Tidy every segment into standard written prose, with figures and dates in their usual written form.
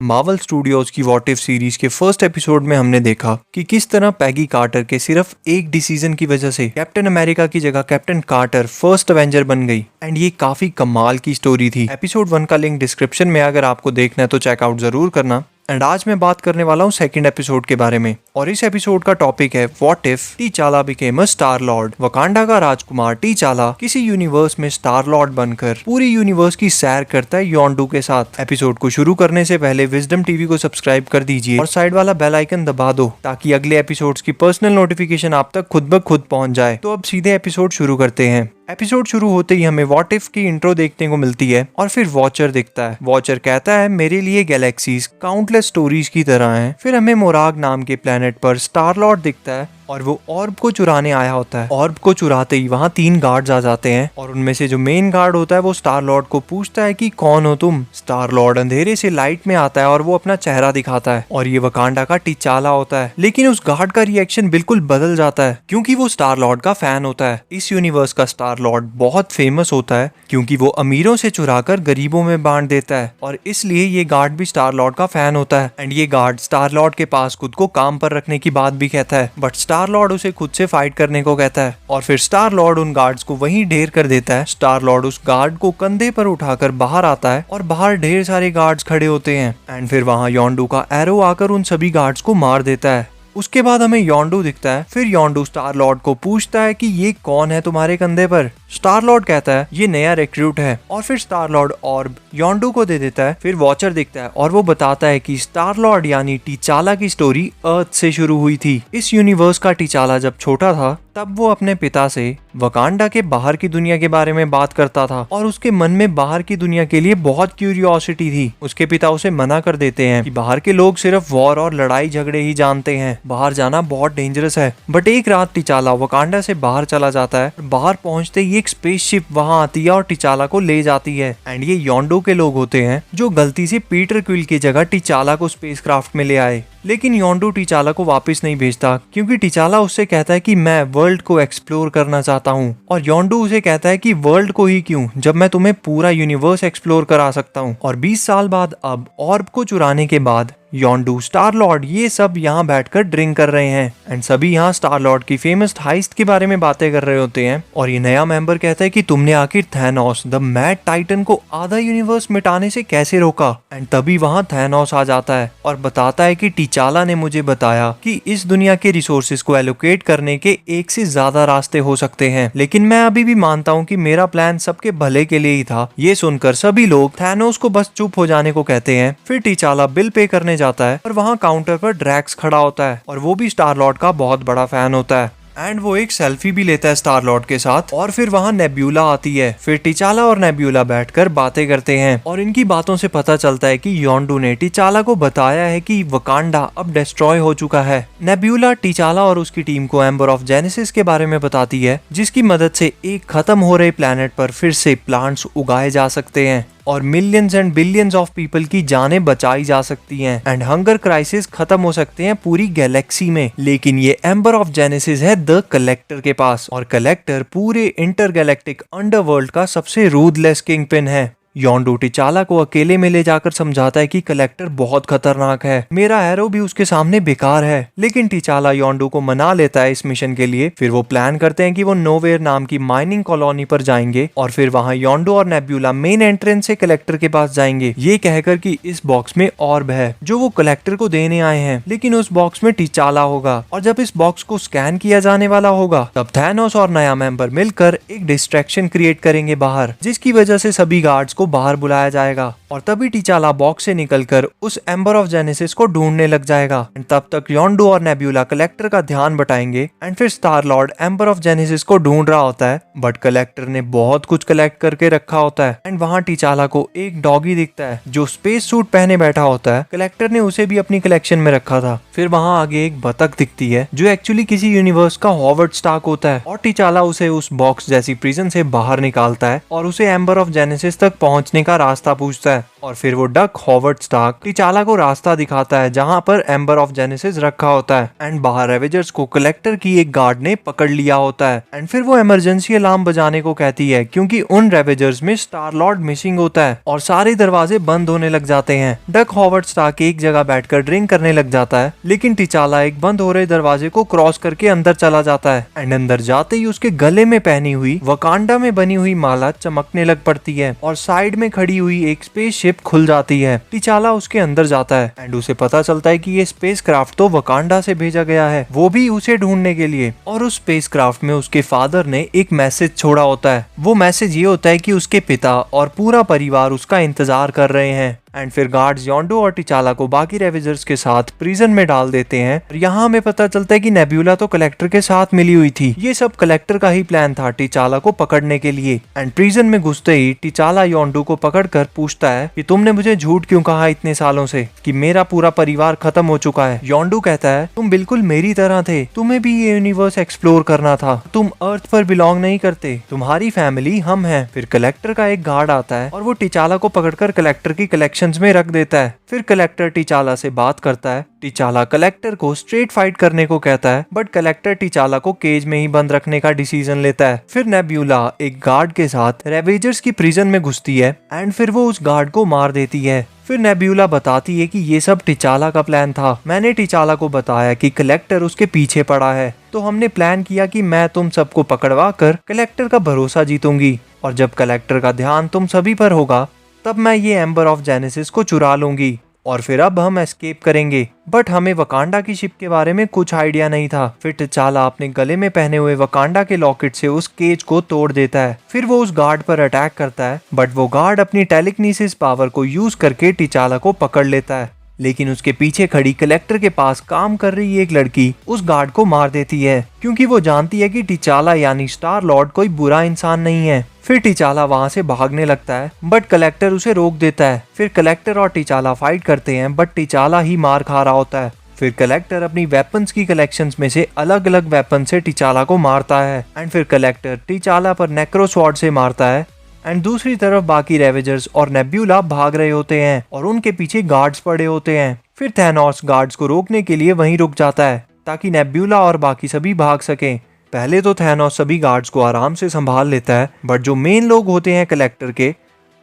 Marvel studios की what if series के first episode में हमने देखा कि किस तरह पैगी कार्टर के सिर्फ एक डिसीजन की वजह से कैप्टन अमेरिका की जगह कैप्टन कार्टर फर्स्ट एवेंजर बन गई। एंड ये काफी कमाल की स्टोरी थी। एपिसोड 1 का लिंक डिस्क्रिप्शन में, अगर आपको देखना है तो चेकआउट जरूर करना। एंड आज मैं बात करने वाला हूँ सेकंड एपिसोड के बारे में, और इस एपिसोड का टॉपिक है what if T'Challa became a Star Lord. Wakanda का राजकुमार टीचाला किसी यूनिवर्स में स्टार लॉर्ड बनकर पूरी यूनिवर्स की सैर करता है योंडू के साथ। एपिसोड को शुरू करने से पहले विजडम टीवी को सब्सक्राइब कर दीजिए और साइड वाला बेल आइकन दबा दो ताकि अगले एपिसोड्स की पर्सनल नोटिफिकेशन आप तक खुद ब खुद पहुंच जाए। तो अब सीधे एपिसोड शुरू करते हैं। एपिसोड शुरू होते ही हमें व्हाट इफ की इंट्रो देखने को मिलती है और फिर वॉचर दिखता है। वॉचर कहता है मेरे लिए गैलेक्सीज काउंटलेस स्टोरीज की तरह हैं। फिर हमें मोराग नाम के प्लेनेट पर स्टार लॉर्ड दिखता है और वो ऑर्ब को चुराने आया होता है। ऑर्ब को चुराते ही वहाँ 3 गार्ड्स आ जाते हैं और उनमें से जो मेन गार्ड होता है वो स्टार लॉर्ड को पूछता है कि कौन हो तुम। स्टार लॉर्ड अंधेरे से लाइट में आता है और वो अपना चेहरा दिखाता है और ये वकांडा का टीचाला होता है। लेकिन उस गार्ड का रिएक्शन बिल्कुल बदल जाता है क्योंकि वो स्टार लॉर्ड का फैन होता है। इस यूनिवर्स का स्टार लॉर्ड बहुत फेमस होता है क्योंकि वो अमीरों से चुराकर गरीबों में बांट देता है और इसलिए ये गार्ड भी स्टार लॉर्ड का फैन होता है। एंड ये गार्ड स्टार लॉर्ड के पास खुद को काम पर रखने की बात भी कहता है, बट स्टार लॉर्ड उसे खुद से फाइट करने को कहता है और फिर स्टार लॉर्ड उन गार्ड्स को वहीं ढेर कर देता है। स्टार लॉर्ड उस गार्ड को कंधे पर उठाकर बाहर आता है और बाहर ढेर सारे गार्ड्स खड़े होते हैं। एंड फिर वहाँ योंडू का एरो आकर उन सभी गार्ड्स को मार देता है। उसके बाद हमें योंडू दिखता है। फिर योंडू स्टार लॉर्ड को पूछता है कि ये कौन है तुम्हारे कंधे पर। स्टार लॉर्ड कहता है ये नया रिक्रूट है और फिर स्टार लॉर्ड ऑर्ब योंडू को दे देता है। फिर वॉचर दिखता है और वो बताता है कि स्टार लॉर्ड यानी टीचाला की स्टोरी अर्थ से शुरू हुई थी। इस यूनिवर्स का टीचाला जब छोटा था तब वो अपने पिता से वकांडा के बाहर की दुनिया के बारे में बात करता था और उसके मन में बाहर की दुनिया के लिए बहुत क्यूरियोसिटी थी। उसके पिता उसे मना कर देते हैं कि बाहर के लोग सिर्फ वॉर और लड़ाई झगड़े ही जानते हैं, बाहर जाना बहुत डेंजरस है। बट एक रात टीचाला वकांडा से बाहर चला जाता है। बाहर पहुंचते ही एक स्पेसशिप वहां आती है और टीचाला को ले जाती है। एंड ये योंडू के लोग होते हैं जो गलती से पीटर क्विल की जगह टीचाला को स्पेसक्राफ्ट में ले आए। लेकिन योंडू टीचाला को वापस नहीं भेजता क्योंकि टीचाला उससे कहता है कि मैं वर्ल्ड को एक्सप्लोर करना चाहता हूँ और योंडू उसे कहता है कि वर्ल्ड को ही क्यों, जब मैं तुम्हें पूरा यूनिवर्स एक्सप्लोर करा सकता हूँ। और 20 साल बाद अब ऑर्ब को चुराने के बाद योंडू, स्टार लॉर्ड ये सब यहाँ बैठकर ड्रिंक कर रहे हैं एंड सभी यहाँ स्टार लॉर्ड की फेमस हाइस्ट के बारे में बातें कर रहे होते हैं। और ये नया मेंबर कहता है कि तुमने आखिर थैनोस द मैड टाइटन को आधा यूनिवर्स मिटाने से कैसे रोका। एंड तभी वहाँ थैनोस आ जाता है और बताता है कि टीचाला ने मुझे बताया कि इस दुनिया के रिसोर्सेज को एलोकेट करने के 1 से ज्यादा रास्ते हो सकते हैं, लेकिन मैं अभी भी मानता हूँ कि मेरा प्लान सबके भले के लिए ही था। ये सुनकर सभी लोग थैनोस को बस चुप हो जाने को कहते हैं। फिर टीचाला बिल पे करने जाता है और वहाँ काउंटर पर ड्रैक्स खड़ा होता है और वो भी स्टार लॉर्ड का बहुत बड़ा फैन होता है। एंड वो एक सेल्फी भी लेता है स्टार लॉर्ड के साथ। और फिर वहाँ नेब्यूला आती है। फिर टीचाला और नेब्यूला बैठकर बातें करते हैं और इनकी बातों से पता चलता है कि योंडू ने टीचाला को बताया है कि वकांडा अब डिस्ट्रॉय हो चुका है। नेब्यूला टीचाला और उसकी टीम को एम्बर ऑफ जेनेसिस के बारे में बताती है जिसकी मदद से एक खत्म हो रहे प्लेनेट पर फिर से प्लांट्स उगाए जा सकते हैं और millions and billions of people की जानें बचाई जा सकती हैं एंड हंगर क्राइसिस खत्म हो सकते हैं पूरी गैलेक्सी में। लेकिन ये एम्बर ऑफ जेनेसिस है द कलेक्टर के पास और कलेक्टर पूरे इंटरगैलेक्टिक अंडरवर्ल्ड का सबसे रूथलेस किंगपिन है। योंडू टीचाला को अकेले में ले जाकर समझाता है कि कलेक्टर बहुत खतरनाक है, मेरा एरो भी उसके सामने बेकार है। लेकिन टीचाला योंडू को मना लेता है इस मिशन के लिए। फिर वो प्लान करते हैं कि वो नोवेयर नाम की माइनिंग कॉलोनी पर जाएंगे और फिर वहाँ योंडू और नेब्यूला मेन एंट्रेंस से कलेक्टर के पास जाएंगे, ये कहकर कि इस बॉक्स में ऑर्ब है जो वो कलेक्टर को देने आए हैं। लेकिन उस बॉक्स में टीचाला होगा और जब इस बॉक्स को स्कैन किया जाने वाला होगा तब थैनोस और नया मेंबर मिलकर एक डिस्ट्रैक्शन क्रिएट करेंगे बाहर, जिसकी वजह से सभी गार्ड्स को बाहर बुलाया जाएगा और तभी टीचाला बॉक्स से निकलकर उस एम्बर ऑफ जेनेसिस को ढूंढने लग जाएगा। तब तक योंडू और नेब्यूला कलेक्टर का ध्यान बटाएंगे एंड फिर star Lord amber of genesis को ढूंढ रहा होता है, बट कलेक्टर ने बहुत कुछ कलेक्ट करके रखा होता है। एंड वहाँ टीचाला को एक डॉगी दिखता है जो स्पेस सूट पहने बैठा होता है। कलेक्टर ने उसे भी अपनी कलेक्शन में रखा था। फिर वहाँ आगे एक बतख दिखती है जो एक्चुअली किसी यूनिवर्स का हॉवर्ड स्टार्क होता है और टीचाला उसे उस बॉक्स जैसी प्रिजन से बाहर निकालता है और उसे एम्बर ऑफ जेनेसिस तक पहुंचने का रास्ता पूछता है। और फिर वो डक हॉवर्ड स्टार्क टिचाला को रास्ता दिखाता है जहाँ पर एम्बर ऑफ जेनेसिस रखा होता है एंड बाहर रेवेजर्स को कलेक्टर की एक गार्ड ने पकड़ लिया होता है एंड फिर वो इमरजेंसी अलार्म बजाने को कहती है क्योंकि उन रेवेजर्स में स्टार लॉर्ड मिसिंग होता है और सारे दरवाजे बंद होने लग जाते हैं। डक हॉवर्ड स्टार्क एक जगह बैठकर ड्रिंक करने लग जाता है लेकिन टिचाला एक बंद हो रहे दरवाजे को क्रॉस करके अंदर चला जाता है एंड अंदर जाते ही उसके गले में पहनी हुई वकांडा में बनी हुई माला चमकने लग पड़ती है और साइड में खड़ी हुई एक स्पेसशिप खुल जाती है। टिचाला उसके अंदर जाता है एंड उसे पता चलता है कि ये स्पेसक्राफ्ट तो वकांडा से भेजा गया है, वो भी उसे ढूंढने के लिए। और उस स्पेसक्राफ्ट में उसके फादर ने एक मैसेज छोड़ा होता है। वो मैसेज ये होता है कि उसके पिता और पूरा परिवार उसका इंतजार कर रहे हैं। एंड फिर गार्ड्स योंडो और टिचाला को बाकी रेवेजर्स के साथ प्रिजन में डाल देते हैं। और यहाँ हमें पता चलता है कि नेब्यूला तो कलेक्टर के साथ मिली हुई थी। ये सब कलेक्टर का ही प्लान था टिचाला को पकड़ने के लिए। एंड प्रिजन में घुसते ही टिचाला योंडो को पकड़कर पूछता है कि तुमने मुझे झूठ क्यों कहा इतने सालों से कि मेरा पूरा परिवार खत्म हो चुका है। योंडो कहता है तुम बिल्कुल मेरी तरह थे, तुम्हें भी ये यूनिवर्स एक्सप्लोर करना था, तुम अर्थ पर बिलोंग नहीं करते, तुम्हारी फैमिली हम हैं। फिर कलेक्टर का एक गार्ड आता है और वो टिचाला को पकड़कर कलेक्टर की कलेक्शन में रख देता है। फिर कलेक्टर टिचाला से बात करता है। टिचाला कलेक्टर को स्ट्रेट फाइट करने को कहता है बट कलेक्टर टिचाला को केज में ही बंद रखने का डिसीजन लेता है। फिर नेब्यूला एक गार्ड के साथ रेवेजर्स की प्रिजन में घुसती है एंड फिर वो उस गार्ड को मार देती है। फिर नेब्यूला बताती है कि ये सब टिचाला का प्लान था। मैंने टिचाला को बताया कि कलेक्टर उसके पीछे पड़ा है, तो हमने प्लान किया कि मैं तुम सबको पकड़वा कर कलेक्टर का भरोसा जीतूंगी और जब कलेक्टर का ध्यान तुम सभी पर होगा तब मैं ये एम्बर ऑफ जेनेसिस को चुरा लूंगी और फिर अब हम एस्केप करेंगे। बट हमें वकांडा की शिप के बारे में कुछ आइडिया नहीं था। फिर टिचाला अपने गले में पहने हुए वकांडा के लॉकेट से उस केज को तोड़ देता है। फिर वो उस गार्ड पर अटैक करता है बट वो गार्ड अपनी टेलीकिनेसिस पावर को यूज करके टिचाला को पकड़ लेता है। लेकिन उसके पीछे खड़ी कलेक्टर के पास काम कर रही एक लड़की उस गार्ड को मार देती है क्योंकि वो जानती है कि टिचाला यानी स्टार लॉर्ड कोई बुरा इंसान नहीं है। फिर टिचाला वहां से भागने लगता है बट कलेक्टर उसे रोक देता है। फिर कलेक्टर और टिचाला फाइट करते हैं बट टिचाला ही मार खा रहा होता है। फिर कलेक्टर अपनी वेपन्स की कलेक्शंस में से अलग अलग वेपन से टिचाला को मारता है एंड फिर कलेक्टर टिचाला पर नेक्रो स्वॉर्ड से मारता है एंड दूसरी तरफ बाकी रेवेजर्स और नेब्यूला भाग रहे होते हैं और उनके पीछे गार्ड्स पड़े होते हैं। फिर थैनोस गार्ड्स को रोकने के लिए वहीं रुक जाता है ताकि नेब्यूला और बाकी सभी भाग सकें। पहले तो थैनोस सभी गार्ड्स को आराम से संभाल लेता है बट जो मेन लोग होते हैं कलेक्टर के,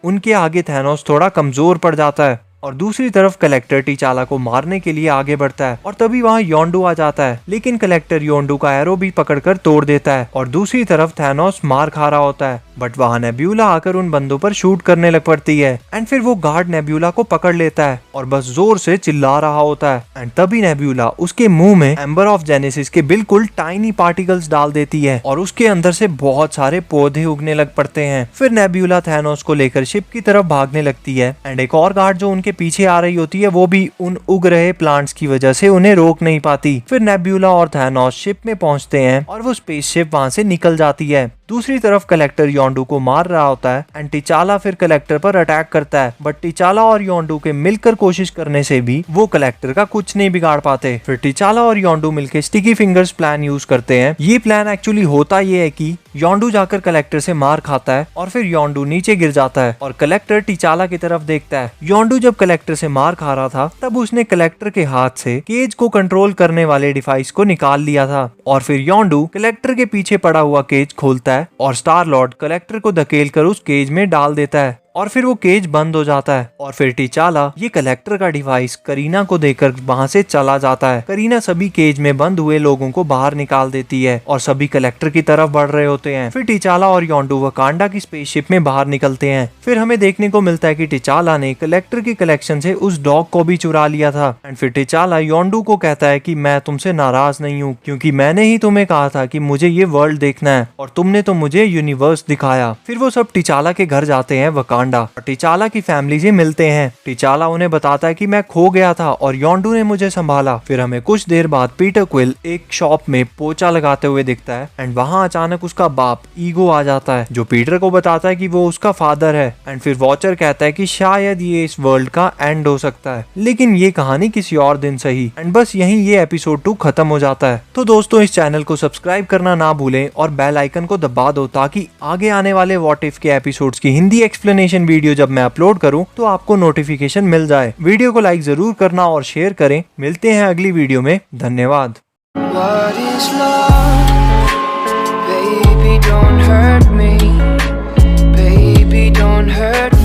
उनके आगे थैनोस थोड़ा कमजोर पड़ जाता है और दूसरी तरफ कलेक्टर टिचाला को मारने के लिए आगे बढ़ता है और तभी वहाँ योंडो आ जाता है। लेकिन कलेक्टर योंडो का एरो भी पकड़कर तोड़ देता है और दूसरी तरफ थैनोस मार खा रहा होता है बट वहाँ नेब्यूला आकर उन बंदों पर शूट करने लग पड़ती है एंड फिर वो गार्ड नेब्यूला को पकड़ लेता है और बस जोर से चिल्ला रहा होता है एंड तभी नेब्यूला उसके मुंह में एम्बर ऑफ जेनेसिस के बिल्कुल टाइनी पार्टिकल्स डाल देती है और उसके अंदर से बहुत सारे पौधे उगने लग पड़ते हैं। फिर नेब्यूला थैनोस को लेकर शिप की तरफ भागने लगती है एंड एक और गार्ड जो उनके पीछे आ रही होती है वो भी उन उग रहे प्लांट्स की वजह से उन्हें रोक नहीं पाती। फिर नेब्यूला और थैनोस शिप में पहुंचते हैं और वो स्पेसशिप वहां से निकल जाती है। दूसरी तरफ कलेक्टर योंडो को मार रहा होता है एंड टिचाला फिर कलेक्टर पर अटैक करता है बट टिचाला और योंडो के मिलकर कोशिश करने से भी वो कलेक्टर का कुछ नहीं बिगाड़ पाते। फिर टिचाला और योंडो मिलकर स्टिकी फिंगर्स प्लान यूज करते हैं। ये प्लान एक्चुअली होता ये है कि योंडो जाकर कलेक्टर से मार खाता है और फिर योंडो नीचे गिर जाता है और कलेक्टर टिचाला की तरफ देखता है। योंडो जब कलेक्टर से मार खा रहा था तब उसने कलेक्टर के हाथ से केज को कंट्रोल करने वाले डिवाइस को निकाल लिया था और फिर योंडो कलेक्टर के पीछे पड़ा हुआ केज खोलता है और स्टार लॉर्ड कलेक्टर को धकेलकर उस केज में डाल देता है और फिर वो केज बंद हो जाता है और फिर टिचाला ये कलेक्टर का डिवाइस करीना को देकर वहां से चला जाता है। करीना सभी केज में बंद हुए लोगों को बाहर निकाल देती है और सभी कलेक्टर की तरफ बढ़ रहे होते हैं। फिर टिचाला और योंडो वकांडा की स्पेसशिप में बाहर निकलते हैं। फिर हमें देखने को मिलता है कि टिचाला ने कलेक्टर की कलेक्शन से उस डॉग को भी चुरा लिया था एंड फिर टिचाला योंडो को कहता है कि मैं तुमसे नाराज नहीं हूँ क्योंकि मैंने ही तुम्हें कहा था कि मुझे ये वर्ल्ड देखना है और तुमने तो मुझे यूनिवर्स दिखाया। फिर वो सब टिचाला के घर जाते हैं वकांडा और टिचाला की फैमिली से मिलते हैं। टिचाला उन्हें बताता है कि मैं खो गया था और योंडो ने मुझे संभाला। फिर हमें कुछ देर बाद पीटर क्विल एक शॉप में पोचा लगाते हुए दिखता है एंड वहाँ अचानक उसका बाप ईगो आ जाता है जो पीटर को बताता है कि वो उसका फादर है एंड फिर वॉचर कहता है कि शायद ये इस वर्ल्ड का एंड हो सकता है लेकिन ये कहानी किसी और दिन सही। एंड बस यहीं ये एपिसोड 2 खत्म हो जाता है। तो दोस्तों इस चैनल को सब्सक्राइब करना ना भूलें और बेल आइकन को दबा दो ताकि आगे आने वाले व्हाट इफ के एपिसोड्स की हिंदी एक्सप्लेनेशन एनिमेशन वीडियो जब मैं अपलोड करूं तो आपको नोटिफिकेशन मिल जाए। वीडियो को लाइक जरूर करना और शेयर करें। मिलते हैं अगली वीडियो में, धन्यवाद। What is love? Baby, don't hurt me. Baby, don't hurt me.